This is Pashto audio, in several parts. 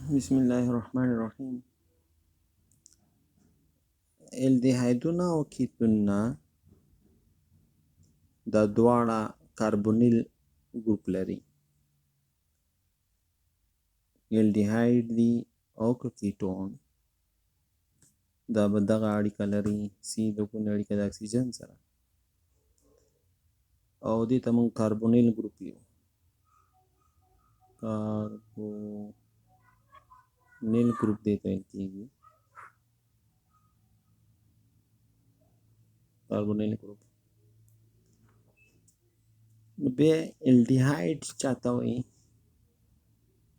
بسم الله الرحمن الرحیم. الديهايدونه او کیتونونه دا دواړه کاربونیل ګروپ لري. الديهايد دي او کیټون دا به دغه اړیکه لري سی دوګونې اړیکه د اکسیجن سره او دې ته موږ کاربونیل ګروپ یو. کاربونیل ګروپ دې ته ویل کېږي. کاربونیل ګروپ نو بیا الديهايد چاته وایي؟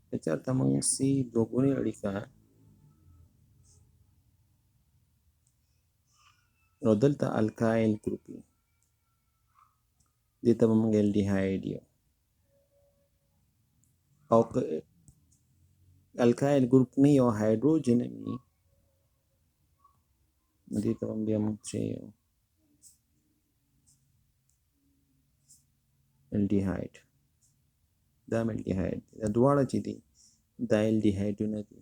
که چېرته موږ سی دوګونې اړیکه او دلته الکایل ګروپ وي، دې ته به موږ الديهايد یو. او که الکایل ګروپ نه یو هایدروجن وي نو دې ته هم بیا موږ څه یو الديهايد. دا هم الديهايد دي. دا دواړه چې دي دا الديهايدونه دي.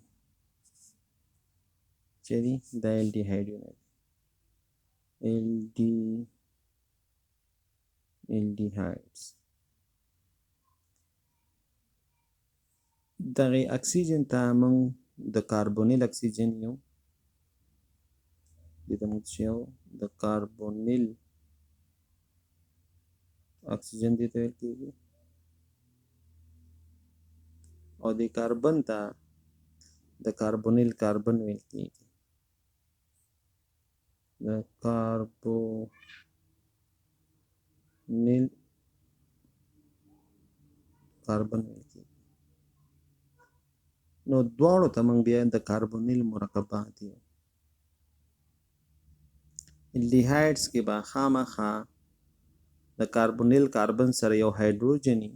چې دي دا الديهايدونه دي. الديهايدز دغه اکسیجن ته موږ د کاربونیل اکسیجن یو. دې ته موږ څه یو د کاربونیل اکسیجن دې ته ویل کېږي. او د کاربن ته د کاربونیل کاربن ویل کېږي. د کاربونیل کاربن ویل کېږي. نو دواړو ته موږ بیا د کاربونیل مرکبات یو. الديهايدز کې به خامخا د کاربونیل کاربن سره یو هایدروجن وي،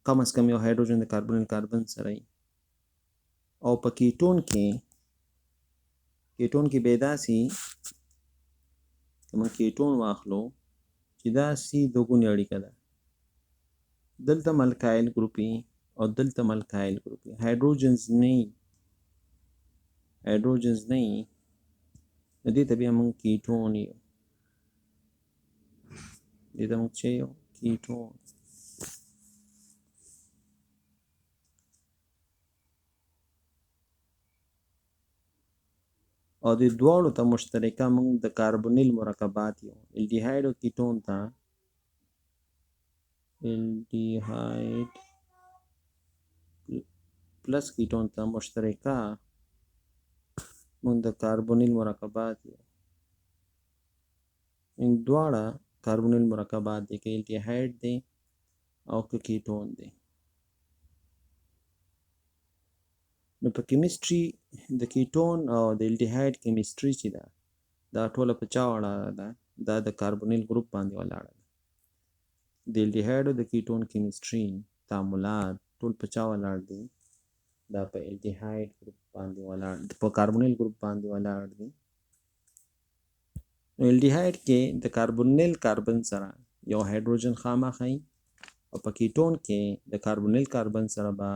کم از کم یو هایدروجن د کاربونیل کاربن سره وي. او په کیټون کې به داسې که موږ کیټون واخلو چې دا سی دوګونې اړیکه ده، دلته الکایل ګروپ وي او دلته الکایل ګروپ وي. هایدروجنز نه وي نو دې ته بیا موږ کیټون یو. دې ته موږ څه یو کیټون. او د دواړو ته مشترکه موږ د کاربونیل مرکبات یو. الديهايد او کیټون ته الديهايد پلس کیټون ته مشترکه موږ د کاربونیل مرکبات یو. ان دواړه کاربونیل مرکبات دي، که الديهايد دی او که کیټون دی. نو په کیمستري د کیټون او د الديهايد کیمستري چې ده دا ټوله په چا ولاړه ده؟ دا د کاربونیل ګروپ باندې ولاړه ده. د الديهايد او د کیټون کیمستري تعاملات ټول په چا ولاړ دي؟ دا په الديهايد ګروپ باندې ولاړ دي، په کاربونیل ګروپ باندې ولاړ دي. نو الديهايد کې د کاربونیل کاربن سره یو هایدروجن خامخا وي، او په کیټون کې د کاربونیل کاربن سره به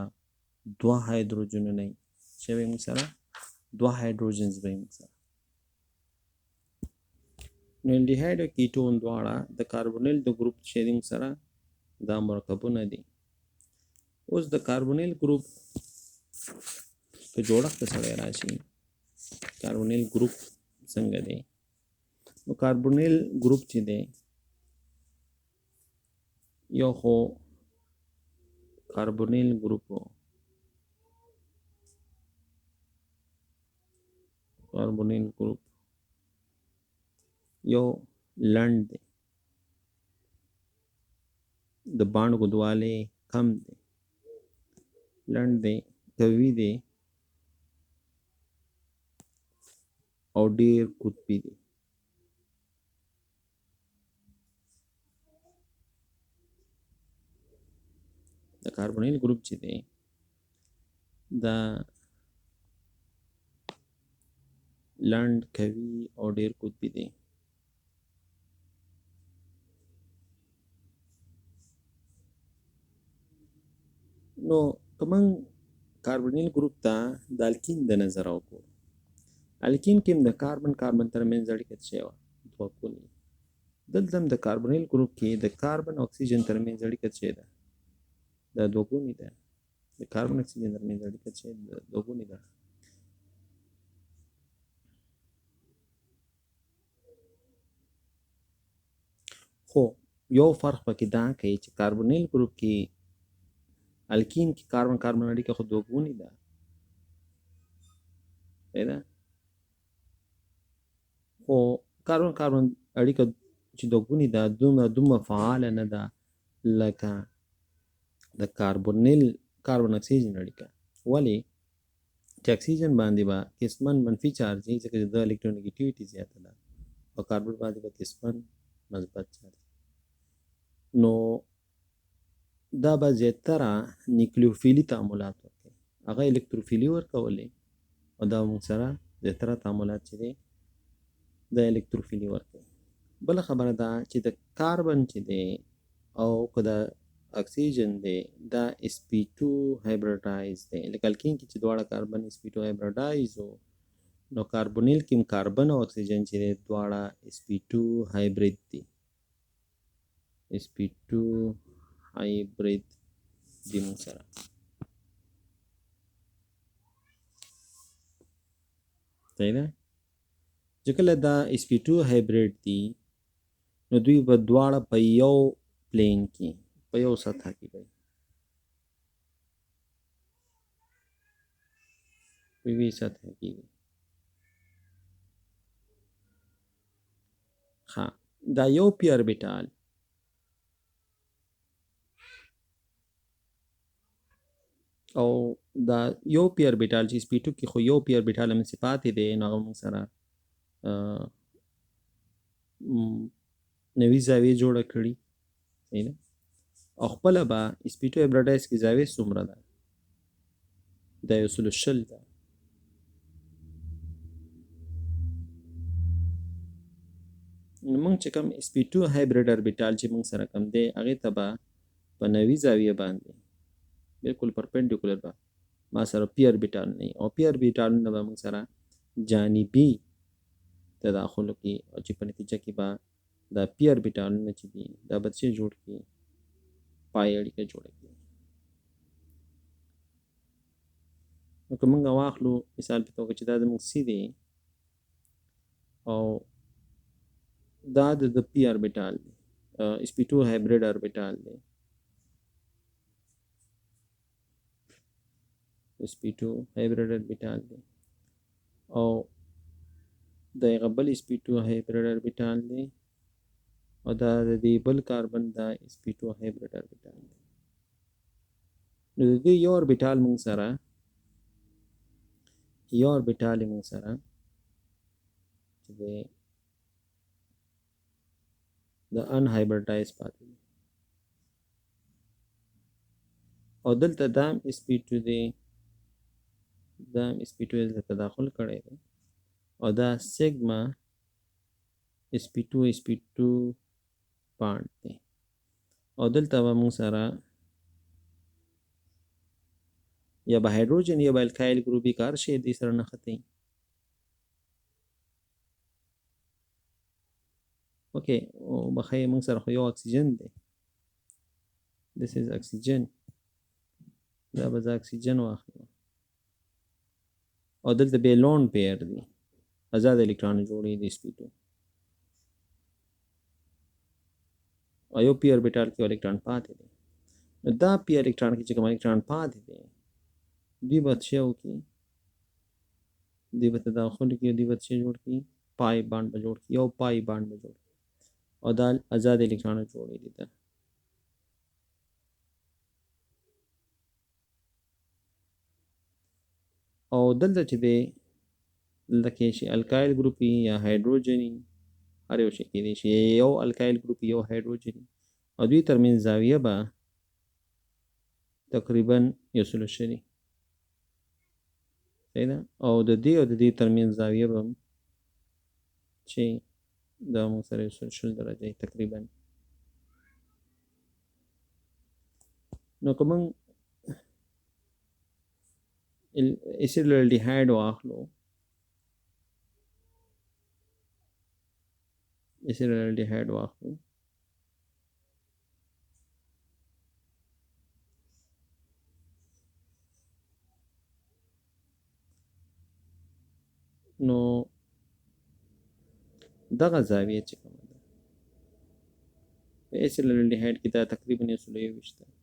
دوه هایدروجنونه وي. چې به موږ سره دوه هایدروجنز به موږ سره. نو الديهايد او کیټون دواړه د کاربونیل د ګروپ چې موږ سره دا مرکبونه دي. اوس د کاربونیل ګروپ په جوړښت سره راشي. کاربونیل ګروپ څنګه دی؟ نو کاربونیل ګروپ چې دی یو خو کاربونیل ګروپ یو لنډ دی، د باڼ اوږدوالی کم دی، لنډ دی، قوي دی او ډیر قطبي دی. د کاربونیل ګروپ چې دی دا لنډ، قوي او ډیر قطبي دی. نو که موږ کاربونیل ګروپ ته د الکین د نظر وګورو. الکین کې د کاربن کاربن ترمنځ اړیکه څه وه؟ دوه ګونې. دلته هم د کاربونیل ګروپ کې د کاربن او اکسیجن ترمنځ اړیکه څه ده؟ دا دوه ګونې ده. د کاربن اکسیجن ترمنځ اړیکه څه ده؟ دوه ګونې ده. خو یو فرق پکې دا کوي چې کاربونیل ګروپ کې الکین کې کاربن کاربن اړیکه خو دوه ګونې ده. خو کاربن کاربن اړیکه چې دوه ګونې ده دومره فعاله نه ده لکه د کاربونیل کاربن اکسیجن اړیکه. ولې؟ چې اکسیجن باندې به قسماً منفي چارج وي ځکه چې د الکترونیګیټیویټي زیاته ده، او کاربن باندې به قسماً مثبت چارج. نو دا به زیاتره نیوکلیوفیلي تعاملات ورکوي، هغه الکتروفیلي ورکولې، او دا موږ سره زیاتره تعاملات چې دی د الکتروفیلي ورکوي. بله خبره ده چې د کاربن چې دی او که د اکسیجن دی دا sp2 هایبریډایز دی. لکه الکین کې چې دواړه کاربن sp2 هایبریډایز وو، نو کاربونیل کې کاربن او اکسیجن چې دی دواړه sp2 هایبرید دي. sp2 هایبرید دي موږ سره. صحیح ده؟ چې کله دا sp2 هایبرید دي نو دوی به دواړه په یو پلین کې په یو سطح کې وي، په یوې سطح کې وي. ها دا یو پی اربیټال او دا یو پی اربیټال چې sp2 کې خو یو پی اربیټال هم صفات دی، نو هغه موږ سره نوې زاویې جوړه کړي. صحیح ده؟ او خپله به sp2 هایبریډایز کې زاویې څومره ده؟ دا 120 ده. نو موږ چې کوم sp2 هایبرید اربیټال چې موږ سره کوم دی هغې ته به په نوې زاویې باندې بالکل پرپینډیکولر به ما سره پی اربیټال نه وي، او پی اربیټالونه به موږ سره جانبي تداخلو کې، او چې په نتیجه کې به دا پی اربیټالونه چې دي دا به څه جوړ کړي؟ پای اړیکه جوړه کړي. نو که موږ واخلو مثال په توګه چې دا زموږ سی دی او دا د پی اربیټال دی، sp2 هایبرید اربیټال دی، sp2 هایبرید اربیټال دی، او د هغه بل sp2 هایبرید اربیټال دی، او دا د دې بل کاربن دا sp2 هایبرید اربیټال دی. نو د دې یو اربیټال موږ سره چې دی د ان هایبریډایز پاتې دی، او دلته دا sp2 دی، دا sp2 دلته تداخل کړی دی، او دا سیګما sp2 بانډ دی، او دلته به موږ سره یا به هایدروجن یا به الکایل ګروپي کار شي دې سره نښتي. اوکې، او بخیر موږ سره خو یو اکسیجن دی، this is اکسیجن، دا به زه اکسیجن واخلم، او دلته به لون پیر دی، آزاد الکترون جوړي دی sp2، او یو پی اربیټال کې الکترون پاتې دی. نو دا پی الکترون کې چې کوم الکترون پاتې دی دوی به څه وکړي؟ دوی به تداخل کې دوی به څه جوړ کړي؟ پای بانډ به جوړ کړي، یو پای بانډ به جوړ کړي، او دا آزاد الکترون جوړي دي. او دلته چې دی دلته کې شي الکایل ګروپي یا هایدروجني، هر یو شي کېدای شي، یو الکایل ګروپي یو هایدروجني، او دوی ترمنځ زاویه به تقریبا 120 دی. صحیح ده؟ او د دې او د دې ترمنځ زاویه به چې دا موږ سره 120 درجه تقریبا. نو که موږ اسيل الديهايد واخلو اسيل الديهايد واخلو نو دغه زاویه چې کومه ده په اسيل الديهايد کې دا تقریبا 120 ده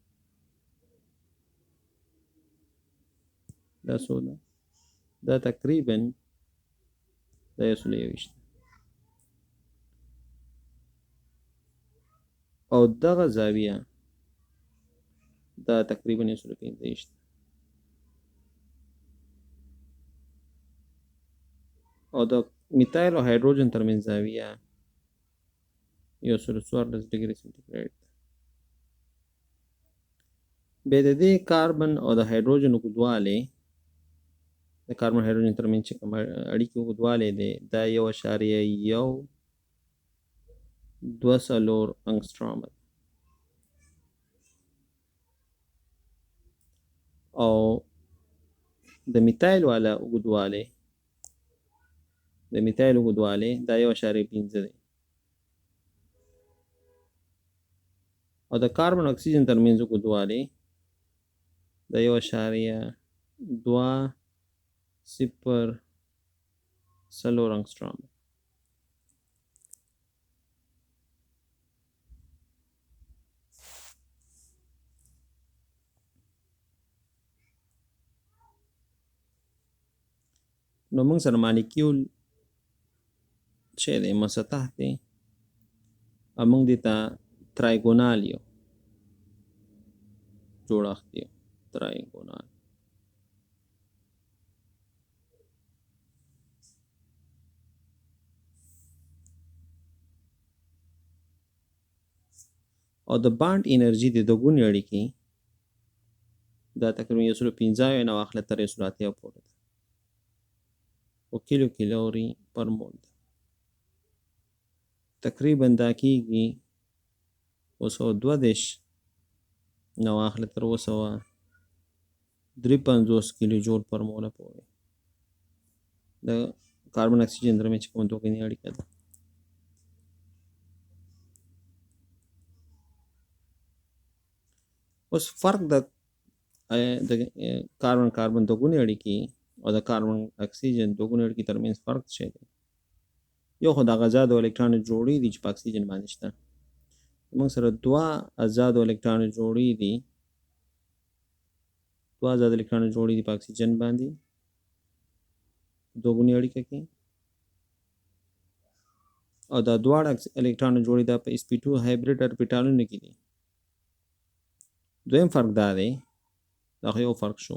دا څو ده دا تقریبا دا 120 او دغه زاویه دا تقریبا 115 او د میتایل او هایدروجن ترمنځ زاویه 114 ډیګري سنټیګریډ ده بیا د دې کاربن او د هایدروجن اوږدوالی د کاربن هایدروجن ترمنځ چې کوم اړیکې اوږدوالی دی دا 1.124 انګسټروم ده او د میتایل والا اوږدوالی دا 1.5 دی او د کاربن او اکسیجن ترمنځ اوږدوالی دا 1.2 انګسټروم نو موږ سره مالیکیول چې دی مسطح دی او موږ دې ته ترایګونال یو جوړښت یو ترایګونال او د بانډ انرژي د دوګونې اړیکې دا تقریبا 115 نه واخله تر 180 پورې ده او کیلو کیلوري پر مول ده تقریبا دا کېږي 222 نه واخله تر 253 کیلو جول پر موله پورې د کاربن اکسیجن ترمنځ کوم دوګنی اړیکه ده اوس فرق د کاربن دوګونی اړیکې او د کاربن اکسیجن دوګونی اړیکې ترمنځ فرق څه دی یو خو د آزادو الکترونو جوړې دي چې په اکسیجن باندې شته موږ سره دوه آزادو الکترونو جوړې دي په اکسیجن باندې دوګونی اړیکه کې او دا دواړه الکترونو جوړې ده په sp2 هایبرید اربیټالونو کې دي دویم فرق دا دی دا یو فرق شو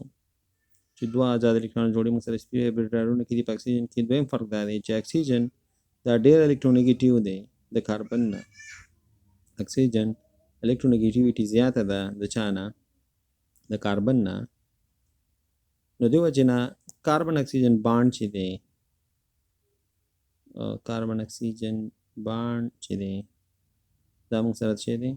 چې دوه آزاد الکترونو جوړې موږ سره sp2 هایبریډالونو کې دي په اکسیجن کې دویم فرق دا دی چې اکسیجن دا ډېر الکترونیګیټیو دی د کاربن نه اکسیجن الکترونیګیټیویټي زیاته ده د چا نه د کاربن نه نو دې وجې نه کاربن اکسیجن بانډ چې دی کاربن اکسیجن بانډ چې دی دا موږ سره څه دی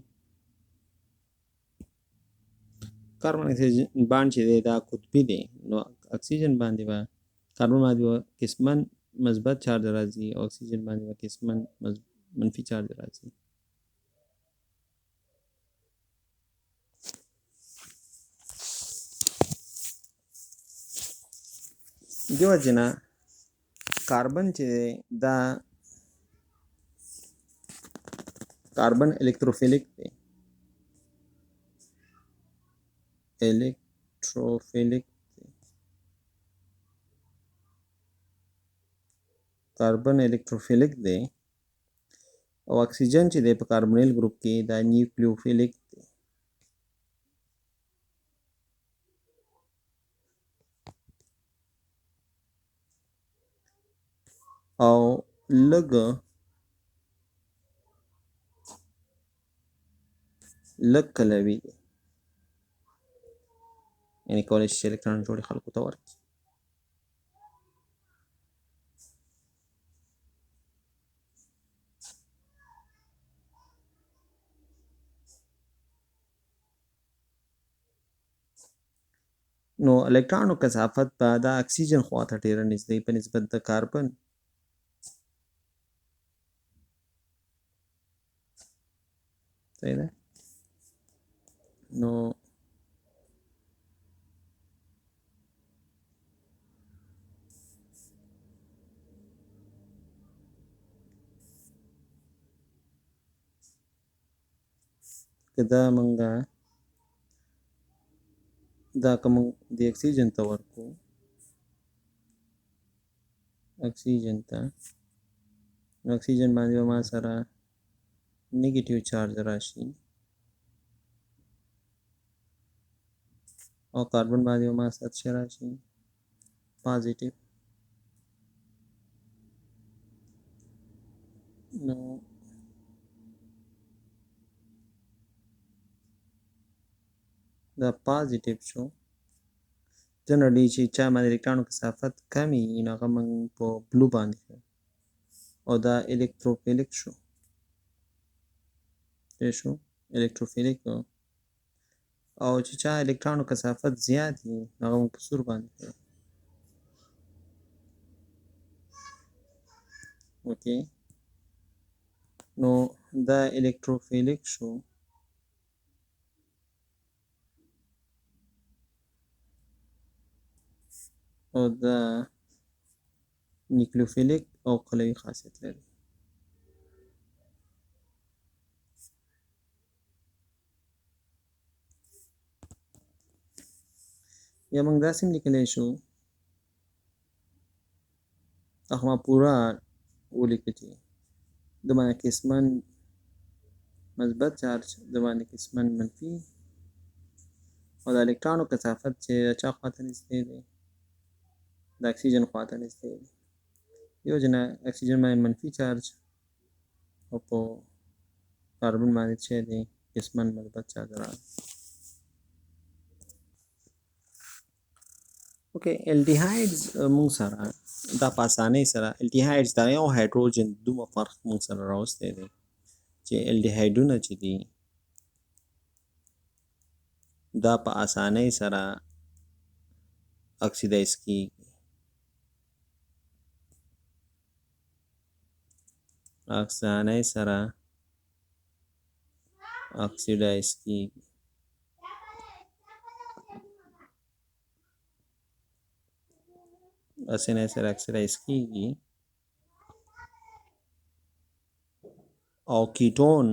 کاربن اکسیجن بانډ چې دی دا قطبي دی نو اکسیجن باندې به کاربن باندې قسما مثبت چارج راځي او اکسیجن باندې به قسما منفي چارج راځي دیو جنا کاربن چې دا کاربن الکتروفیلیک دی کاربن الکتروفیلیک دی او اکسیجن چې دی په کاربونیل ګروپ کې دا نیوکلیوفیلیک دی او لږ کلوي دی یعنی کولی شي الکترون جوړې خلکو ته ورکړي نو الکترونو کثافت به د اکسیجن خواته ډیره نږدې په نسبت د کاربن. صحیح ده. نو که دا منګه دا که موږ د اکسیجن ته ورکو، اکسیجن ته، نو اکسیجن باندې به ما سره نیګیټیو چارج راشي او کاربن باندې به ما سره څه راشي؟ پازیټیو. نو دا پازیټیو شو. جنرالي چې چا باندې الکترونو کثافت کمي نو هغه موږ په بلو باندې کړو او دا الکتروفیلیک شو. څه شو؟ الکتروفیلیک. او چې چا الکترونو کثافت زیات وي هغه موږ په سور باندې کړو. اوکې، نو دا الکتروفیلیک شو او دا نیکلیوفیلیک او قلوي خاصیت لري. یا موږ داسې هم لیکلی شو، هغه ما پوره ولیکه چې د باندې قسمن مثبت چارج، د باندې قسمن منفي، او د الکترونو کثافت چې چا خواته نږدې دی؟ د اکسیجن خواته نږدې دی. یو جنا اکسیجن باندې منفي چارج او په کاربن باندې څه دی؟ قسمن مثبت چارج راغلی. اوکې، الډیهایډز موږ سره دا په اسانۍ سره الډیهایډز دا یو هایدروجن دومره فرق موږ سره راوستی دی چې الډیهایډونه چې دي دا په اسانۍ سره اکسیدایز کیږي. اسانۍ سره اکسیدایز کیږي. اسانۍ سره اکسیدایز کیږي او کیټون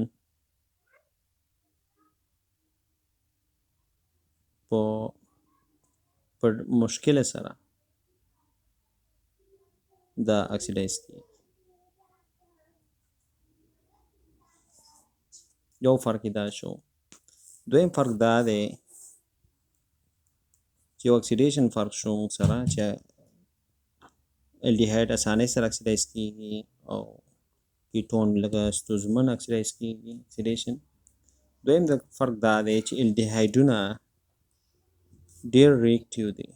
په مشکل سره دا اکسیدایز کیږي. یو فرق دا شو. دویم فرق دا دی چې یو اکسیډیشن فرق شو موږ سره چې الډیهایډ اسانۍ سره اکسیدایز کیږي او کیټون لکه ستونزمن اکسیدایز کیږي اکسیډیشن. دویم فرق دا دی چې الډیهایډونه ډیر ریاکټیو دي.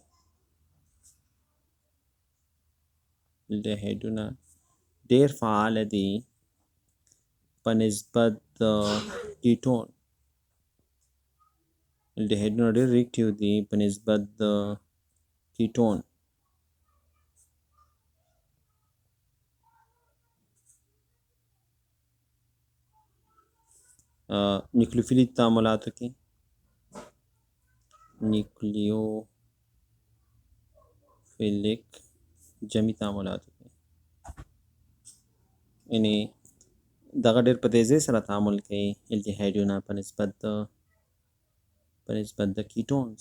الډیهایډونه ډیر فعال دي په نسبت د کیټون. الډیهایډونه ډیر ریاکټیو دي په نسبت د کیټون. نیوکلیوفیلیک تعاملاتو کې نیوکلیوفیلیک جمعي تعاملاتو کې یعنی دغه ډېر په تیزۍ سره تعامل کوي الډیهایډونه په نسبت د کیټونز.